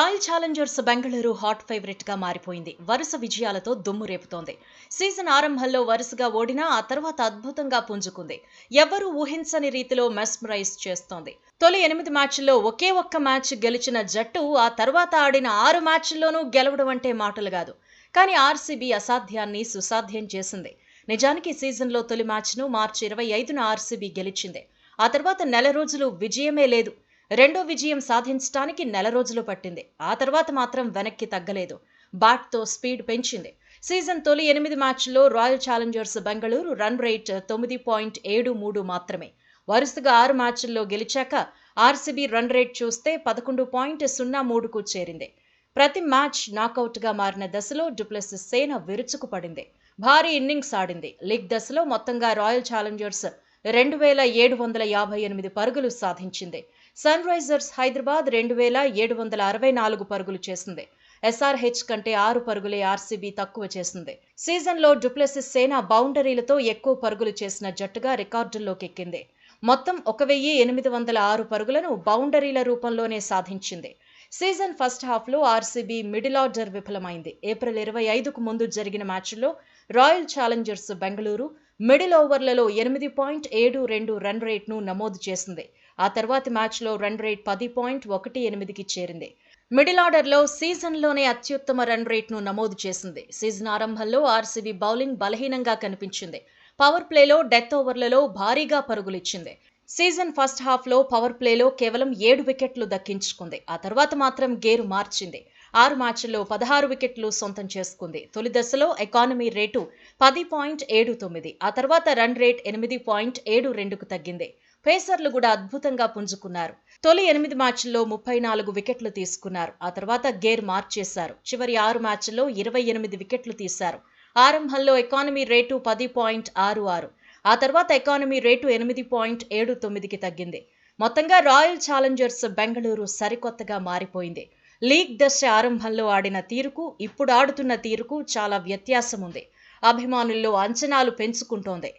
Royal Challengers Bengaluru hot favourite గా మారిపోయింది. వరుస విజయాలతో దుమ్ము రేపుతోంది. సీజన్ ఆరంభంలో వరుసగా ఓడినా ఆ తర్వాత అద్భుతంగా పుంజుకుంది. ఎవ్వరూ ఊహించని రీతిలో మెస్మరైజ్ చేస్తోంది. తొలి 8 మ్యాచ్ల్లో ఒకే ఒక్క మ్యాచ్ గెలిచిన జట్టు ఆ తర్వాత ఆడిన 6 మ్యాచ్ల్లోనూ గెలవడం అంటే మాటలు కాదు. కానీ ఆర్సీబీ అసాధ్యాన్ని సుసాధ్యం చేసింది. నిజానికి సీజన్లో తొలి మ్యాచ్ను మార్చి 25న ఆర్సీబీ గెలిచింది. ఆ తర్వాత నెల రోజులు విజయమే లేదు. రెండో విజయం సాధించడానికి నెల రోజులు పట్టింది. ఆ తర్వాత మాత్రం వెనక్కి తగ్గలేదు. బ్యాట్తో స్పీడ్ పెంచింది. సీజన్ తొలి 8 మ్యాచ్ల్లో royal Challengers Bengaluru run rate 9.73 మాత్రమే. వరుసగా 6 మ్యాచ్ల్లో గెలిచాక ఆర్సీబీ రన్ రేట్ చూస్తే 11.03కు చేరింది. ప్రతి మ్యాచ్ నాకౌట్గా మారిన దశలో డుప్లెసిస్ సేన విరుచుకుపడింది. భారీ ఇన్నింగ్స్ ఆడింది. లీగ్ దశలో మొత్తంగా రాయల్ ఛాలెంజర్స్ 2758 పరుగులు సాధించింది. సన్ రైజర్స్ హైదరాబాద్ 2764 పరుగులు చేసింది. ఎస్ఆర్హెచ్ కంటే 6 పరుగులే ఆర్సీబీ తక్కువ చేసింది. సీజన్లో డుప్లెసిస్ సేన బౌండరీలతో ఎక్కువ పరుగులు చేసిన జట్టుగా రికార్డుల్లోకి ఎక్కింది. మొత్తం 1806 పరుగులను బౌండరీల రూపంలోనే సాధించింది. సీజన్ ఫస్ట్ హాఫ్లో ఆర్సీబీ మిడిల్ ఆర్డర్ విఫలమైంది. ఏప్రిల్ 25కు ముందు జరిగిన మ్యాచ్లో రాయల్ ఛాలెంజర్స్ బెంగళూరు మిడిల్ ఓవర్లలో 8.72 రన్ రేట్ను నమోదు చేసింది. ఆ తర్వాతి మ్యాచ్లో రన్ రేట్ 10.18కి చేరింది. మిడిల్ ఆర్డర్లో సీజన్లోనే అత్యుత్తమ రన్ రేట్ను నమోదు చేసింది. సీజన్ ఆరంభంలో ఆర్సీబీ బౌలింగ్ బలహీనంగా కనిపించింది. పవర్ ప్లేలో డెత్ ఓవర్లలో భారీగా పరుగులిచ్చింది. సీజన్ ఫస్ట్ హాఫ్లో పవర్ ప్లేలో కేవలం 7 వికెట్లు దక్కించుకుంది. ఆ తర్వాత మాత్రం గేరు మార్చింది. 6 మ్యాచ్ల్లో 16 వికెట్లు సొంతం చేసుకుంది. తొలి దశలో ఎకానమీ రేటు 10.79, ఆ తర్వాత రన్ రేట్ 8.72కు తగ్గింది. పేసర్లు కూడా అద్భుతంగా పుంజుకున్నారు. తొలి 8 మ్యాచ్ల్లో 34 వికెట్లు తీసుకున్నారు. ఆ తర్వాత గేర్ మార్చేశారు. చివరి 6 మ్యాచ్ల్లో 28 వికెట్లు తీశారు. ఆరంభంలో ఎకానమీ రేటు 10.66, ఆ తర్వాత ఎకానమీ రేటు 8.79కి తగ్గింది. మొత్తంగా రాయల్ ఛాలెంజర్స్ బెంగళూరు సరికొత్తగా మారిపోయింది. లీగ్ దశ ఆరంభంలో ఆడిన తీరుకు ఇప్పుడు ఆడుతున్న తీరుకు చాలా వ్యత్యాసం ఉంది. అభిమానుల్లో అంచనాలు పెంచుకుంటోంది.